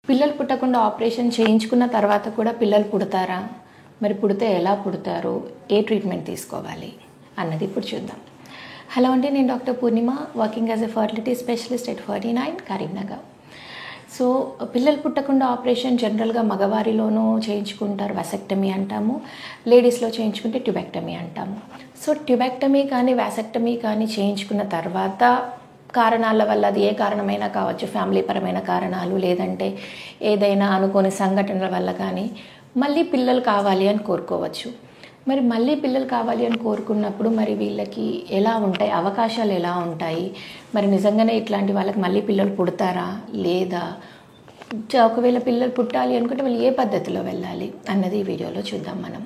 పిల్లలు పుట్టకుండా ఆపరేషన్ చేయించుకున్న తర్వాత కూడా పిల్లలు పుడతారా? మరి పుడితే ఎలా పుడతారు? ఏ ట్రీట్మెంట్ తీసుకోవాలి అన్నది ఇప్పుడు చూద్దాం. హలో అండి, నేను doctor Purnima, working as a fertility specialist at 49 Karimnagar. So పిల్లలు పుట్టకుండా ఆపరేషన్ జనరల్గా మగవారిలోనూ చేయించుకుంటారు, వాసెక్టమీ అంటాము. లేడీస్లో చేయించుకుంటే ట్యూబెక్టమీ అంటాము. సో ట్యూబెక్టమీ కానీ వాసెక్టమీ కానీ చేయించుకున్న తర్వాత కారణాల వల్ల, అది ఏ కారణమైనా కావచ్చు, ఫ్యామిలీ పరమైన కారణాలు లేదంటే ఏదైనా అనుకోని సంఘటనల వల్ల కానీ మళ్ళీ పిల్లలు కావాలి అని కోరుకోవచ్చు. మరి మళ్ళీ పిల్లలు కావాలి అని కోరుకున్నప్పుడు మరి వీళ్ళకి ఎలా ఉంటాయి, అవకాశాలు ఎలా ఉంటాయి, మరి నిజంగానే ఇట్లాంటి వాళ్ళకి మళ్ళీ పిల్లలు పుడతారా లేదా, ఒకవేళ పిల్లలు పుట్టాలి అనుకుంటే వాళ్ళు ఏ పద్ధతిలో వెళ్ళాలి అన్నది ఈ వీడియోలో చూద్దాం మనం.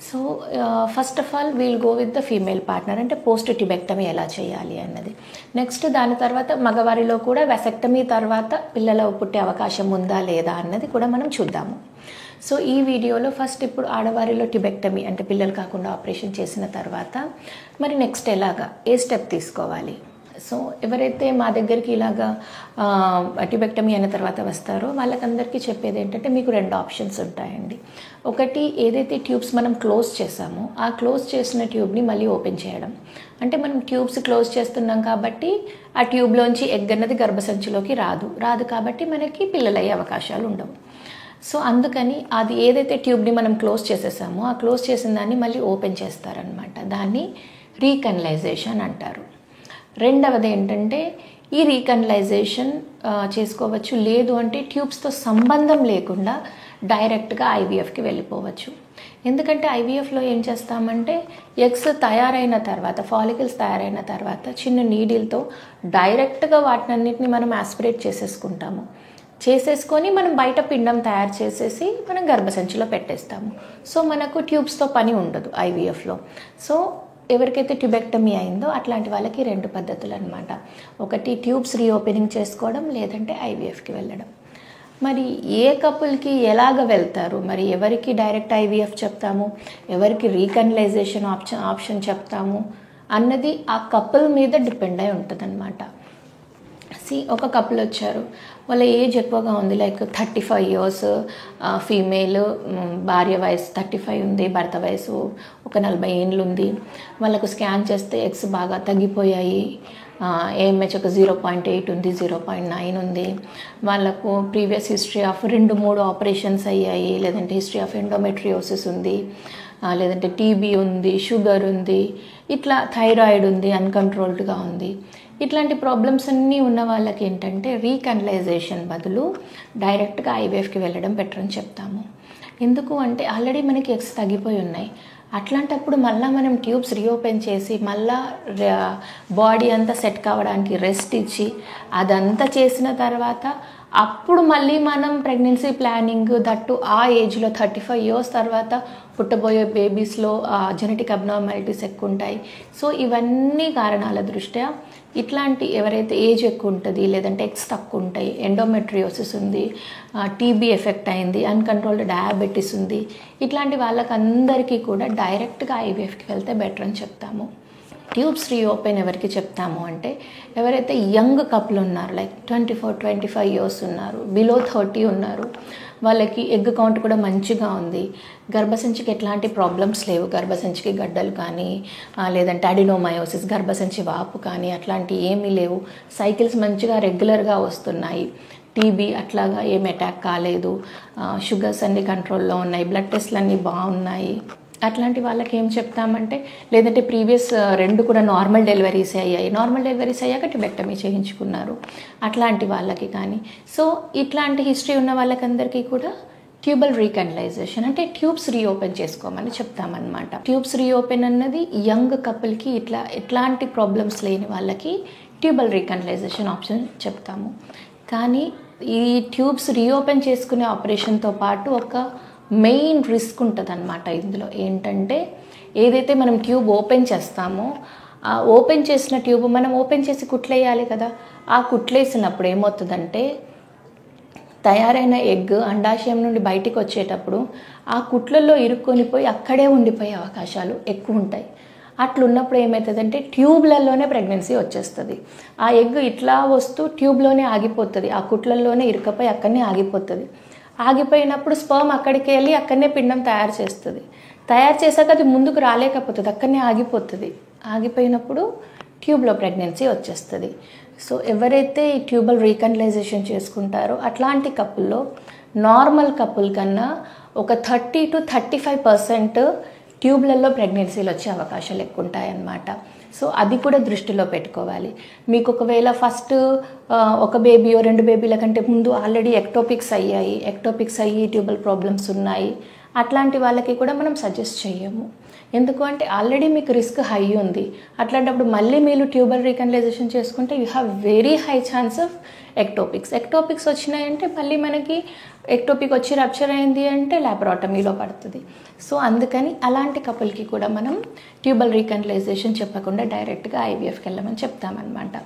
So first of all we'll go with the female partner, అంటే పోస్ట్ ట్యూబెక్టమీ ఎలా చేయాలి అన్నది. నెక్స్ట్ దాని తర్వాత మగవారిలో కూడా వాసెక్టమీ తర్వాత పిల్లలు పుట్టే అవకాశం ఉందా లేదా అన్నది కూడా మనం చూద్దాము. సో ఈ వీడియోలో ఫస్ట్ ఇప్పుడు ఆడవారిలో ట్యూబెక్టమీ అంటే పిల్లలు కాకుండా ఆపరేషన్ చేసిన తర్వాత మరి నెక్స్ట్ ఎలాగా, ఏ స్టెప్ తీసుకోవాలి. సో ఎవరైతే మా దగ్గరికి ఇలాగా ట్యూబెక్టమీ అయిన తర్వాత వస్తారో వాళ్ళకందరికీ చెప్పేది ఏంటంటే, మీకు 2 ఆప్షన్స్ ఉంటాయండి. ఒకటి, ఏదైతే ట్యూబ్స్ మనం క్లోజ్ చేసామో ఆ క్లోజ్ చేసిన ట్యూబ్ని మళ్ళీ ఓపెన్ చేయడం. అంటే మనం ట్యూబ్స్ క్లోజ్ చేస్తున్నాం కాబట్టి ఆ ట్యూబ్లోంచి ఎగ్ అన్నది గర్భసంచిలోకి రాదు కాబట్టి మనకి పిల్లలు అయ్యే అవకాశాలు ఉండవు. సో అందుకని అది ఏదైతే ట్యూబ్ని మనం క్లోజ్ చేసేసామో ఆ క్లోజ్ చేసిన దాన్ని మళ్ళీ ఓపెన్ చేస్తారనమాట. దాన్ని రీకనలైజేషన్ అంటారు. రెండవది ఏంటంటే, ఈ రీకనలైజేషన్ చేసుకోవచ్చు, లేదు అంటే ట్యూబ్స్తో సంబంధం లేకుండా డైరెక్ట్గా ఐవీఎఫ్కి వెళ్ళిపోవచ్చు. ఎందుకంటే ఐవీఎఫ్లో ఏం చేస్తామంటే, ఎగ్స్ తయారైన తర్వాత, ఫాలికల్స్ తయారైన తర్వాత చిన్న నీడిల్తో డైరెక్ట్గా వాటినన్నిటిని మనం ఆస్పిరేట్ చేసేసుకొని మనం బయట పిండం తయారు చేసేసి మనం గర్భసంచిలో పెట్టేస్తాము. సో మనకు ట్యూబ్స్తో పని ఉండదు ఐవీఎఫ్లో. సో ఎవరికైతే ట్యూబెక్టమీ అయిందో అట్లాంటి వాళ్ళకి 2 పద్ధతులు అనమాట. ఒకటి ట్యూబ్స్ రీఓపెనింగ్ చేసుకోవడం, లేదంటే ఐవీఎఫ్కి వెళ్ళడం. మరి ఏ కపుల్కి ఎలాగ వెళ్తారు, మరి ఎవరికి డైరెక్ట్ ఐవీఎఫ్ చెప్తాము, ఎవరికి రీకనలైజేషన్ ఆప్షన్ చెప్తాము అన్నది ఆ కపుల్ మీద డిపెండ్ అయి ఉంటుంది అనమాట. ఒక కపుల్ వచ్చారు, వాళ్ళ ఏజ్ ఎక్కువగా ఉంది, లైక్ 35 years, ఫీమేల్, భార్య వయసు 35 ఉంది, భర్త వయసు ఒక 40 ఏళ్ళు ఉంది. వాళ్ళకు స్కాన్ చేస్తే ఎగ్స్ బాగా తగ్గిపోయాయి, ఏఎంహెచ్ ఒక 0.8 ఉంది, 0.9 ఉంది. వాళ్ళకు ప్రీవియస్ హిస్టరీ ఆఫ్ 2-3 ఆపరేషన్స్ అయ్యాయి, లేదంటే హిస్టరీ ఆఫ్ ఎండోమెట్రియోసిస్ ఉంది, లేదంటే టీబీ ఉంది, షుగర్ ఉంది, ఇట్లా థైరాయిడ్ ఉంది, అన్కంట్రోల్డ్గా ఉంది. ఇట్లాంటి ప్రాబ్లమ్స్ అన్నీ ఉన్న వాళ్ళకి ఏంటంటే రీకనలైజేషన్ బదులు డైరెక్ట్గా ఐవీఎఫ్కి వెళ్ళడం బెటర్ అని చెప్తాము. ఎందుకు అంటే ఆల్రెడీ మనకి ఎగ్స్ తగ్గిపోయి ఉన్నాయి. అట్లాంటప్పుడు మళ్ళీ మనం ట్యూబ్స్ రీఓపెన్ చేసి మళ్ళీ బాడీ అంతా సెట్ కావడానికి రెస్ట్ ఇచ్చి అదంతా చేసిన తర్వాత అప్పుడు మళ్ళీ మనం ప్రెగ్నెన్సీ ప్లానింగ్, దట్టు ఆ ఏజ్లో 35 years తర్వాత పుట్టబోయే బేబీస్లో జెనెటిక్ అబ్నార్మాలిటీస్ ఎక్కువ ఉంటాయి. సో ఇవన్నీ కారణాల దృష్ట్యా ఇట్లాంటి ఎవరైతే ఏజ్ ఎక్కువ ఉంటుంది, లేదంటే ఎగ్స్ తక్కువ ఉంటాయి, ఎండోమెట్రియోసిస్ ఉంది, టీబీ ఎఫెక్ట్ అయింది, అన్కంట్రోల్డ్ డయాబెటీస్ ఉంది, ఇట్లాంటి వాళ్ళకందరికీ కూడా డైరెక్ట్గా ఐవీఎఫ్కి వెళ్తే బెటర్ అని చెప్తాము. ట్యూబ్స్ రీఓపెన్ ఎవరికి చెప్తాము అంటే, ఎవరైతే యంగ్ కపుల్ ఉన్నారు, లైక్ 24-25 years ఉన్నారు, బిలో 30 ఉన్నారు, వాళ్ళకి ఎగ్ కౌంట్ కూడా మంచిగా ఉంది, గర్భసంచికి ఎట్లాంటి ప్రాబ్లమ్స్ లేవు, గర్భసంచికి గడ్డలు కానీ లేదంటే అడినోమయోసిస్, గర్భసంచి వాపు కానీ అట్లాంటి ఏమీ లేవు, సైకిల్స్ మంచిగా రెగ్యులర్గా వస్తున్నాయి, టీబీ అట్లాగా ఏం అటాక్ కాలేదు, షుగర్స్ అన్నీ కంట్రోల్లో ఉన్నాయి, బ్లడ్ టెస్ట్లు అన్నీ బాగున్నాయి, అట్లాంటి వాళ్ళకి ఏం చెప్తామంటే, లేదంటే ప్రీవియస్ 2 కూడా నార్మల్ డెలివరీస్ అయ్యాయి, నార్మల్ డెలివరీస్ అయ్యాక ట్యూబెక్టమీ చేయించుకున్నారు, అట్లాంటి వాళ్ళకి కానీ. సో ఇట్లాంటి హిస్టరీ ఉన్న వాళ్ళకందరికీ కూడా ట్యూబల్ రీకనలైజేషన్ అంటే ట్యూబ్స్ రీఓపెన్ చేసుకోమని చెప్తామన్నమాట. ట్యూబ్స్ రీఓపెన్ అన్నది యంగ్ కపుల్కి, ఎట్లాంటి ప్రాబ్లమ్స్ లేని వాళ్ళకి ట్యూబల్ రీకనలైజేషన్ ఆప్షన్ చెప్తాము. కానీ ఈ ట్యూబ్స్ రీఓపెన్ చేసుకునే ఆపరేషన్తో పాటు ఒక మెయిన్ రిస్క్ ఉంటుంది అనమాట. ఇందులో ఏంటంటే, ఏదైతే మనం ట్యూబ్ ఓపెన్ చేస్తామో ఆ ఓపెన్ చేసిన ట్యూబ్ మనం ఓపెన్ చేసి కుట్లేయాలి కదా. ఆ కుట్లేసినప్పుడు ఏమవుతుందంటే, తయారైన ఎగ్ అండాశయం నుండి బయటికి వచ్చేటప్పుడు ఆ కుట్లలో ఇరుక్కొని పోయి అక్కడే ఉండిపోయే అవకాశాలు ఎక్కువ ఉంటాయి. అట్లున్నప్పుడు ఏమవుతుందంటే ట్యూబ్లలోనే ప్రెగ్నెన్సీ వచ్చేస్తుంది. ఆ ఎగ్ ఇట్లా వస్తూ ట్యూబ్లోనే ఆగిపోతుంది, ఆ కుట్లల్లోనే ఇరుకపోయి అక్కడనే ఆగిపోతుంది. ఆగిపోయినప్పుడు స్పర్మ్ అక్కడికి వెళ్ళి అక్కడనే పిండం తయారు చేస్తుంది. తయారు చేశాక అది ముందుకు రాలేకపోతుంది, అక్కడనే ఆగిపోతుంది. ఆగిపోయినప్పుడు ట్యూబ్లో ప్రెగ్నెన్సీ వచ్చేస్తుంది. సో ఎవరైతే ఈ ట్యూబల్ రీకనలైజేషన్ చేసుకుంటారో అట్లాంటి కపుల్లో నార్మల్ కపుల్ కన్నా ఒక 30 to 35% ట్యూబ్లలో ప్రెగ్నెన్సీలు వచ్చే అవకాశాలు ఎక్కువ ఉంటాయన్నమాట. సో అది కూడా దృష్టిలో పెట్టుకోవాలి. మీకు ఒకవేళ ఫస్ట్ ఒక బేబీయో 2 బేబీల కంటే ముందు ఆల్రెడీ ఎక్టోపిక్స్ అయ్యి ట్యూబల్ ప్రాబ్లమ్స్ ఉన్నాయి, అట్లాంటి వాళ్ళకి కూడా మనం సజెస్ట్ చేయము. ఎందుకు అంటే ఆల్రెడీ మీకు రిస్క్ హై ఉంది. అట్లాంటప్పుడు మళ్ళీ మీరు ట్యూబల్ రీకనలైజేషన్ చేసుకుంటే you have very high chance of ectopics వచ్చినాయంటే మళ్ళీ మనకి ఎక్టోపిక్ వచ్చి రప్చర్ అయింది అంటే లాపరాటమీలో పడుతుంది. సో అందుకని అలాంటి కపుల్కి కూడా మనం ట్యూబల్ రీకనలైజేషన్ చెప్పకుండా డైరెక్ట్గా ఐవీఎఫ్కి వెళ్ళమని చెప్తామన్నమాట.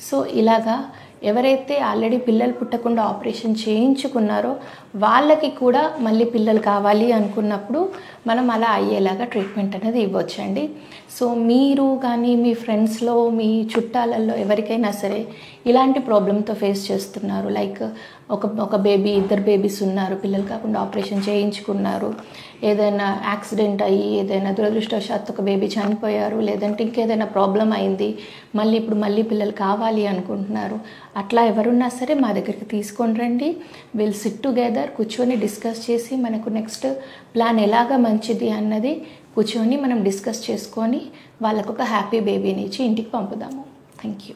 సో ఇలాగా ఎవరైతే ఆల్రెడీ పిల్లలు పుట్టకుండా ఆపరేషన్ చేయించుకున్నారో వాళ్ళకి కూడా మళ్ళీ పిల్లలు కావాలి అనుకున్నప్పుడు మనం అలా అయ్యేలాగా ట్రీట్మెంట్ అనేది ఇవ్వచ్చండి. సో మీరు కానీ మీ ఫ్రెండ్స్లో మీ చుట్టాలలో ఎవరికైనా సరే ఇలాంటి ప్రాబ్లంతో ఫేస్ చేస్తున్నారు, లైక్ ఒక బేబీ 2 బేబీస్ ఉన్నారు, పిల్లలు కాకుండా ఆపరేషన్ చేయించుకున్నారు, ఏదైనా యాక్సిడెంట్ అయ్యి ఏదైనా దురదృష్టవశాత్తు ఒక బేబీ చనిపోయారు, లేదంటే ఇంకేదైనా ప్రాబ్లం అయింది, మళ్ళీ పిల్లలు కావాలి అనుకుంటున్నారు, అట్లా ఎవరున్నా సరే మా దగ్గరికి తీసుకొని రండి. విల్ సిట్ టుగెదర్, కూర్చొని డిస్కస్ చేసి మనకు నెక్స్ట్ ప్లాన్ ఎలాగా మంచిది అన్నది కూర్చొని మనం డిస్కస్ చేసుకొని వాళ్ళకు ఒక హ్యాపీ బేబీని ఇచ్చి ఇంటికి పంపుదాము. Thank you.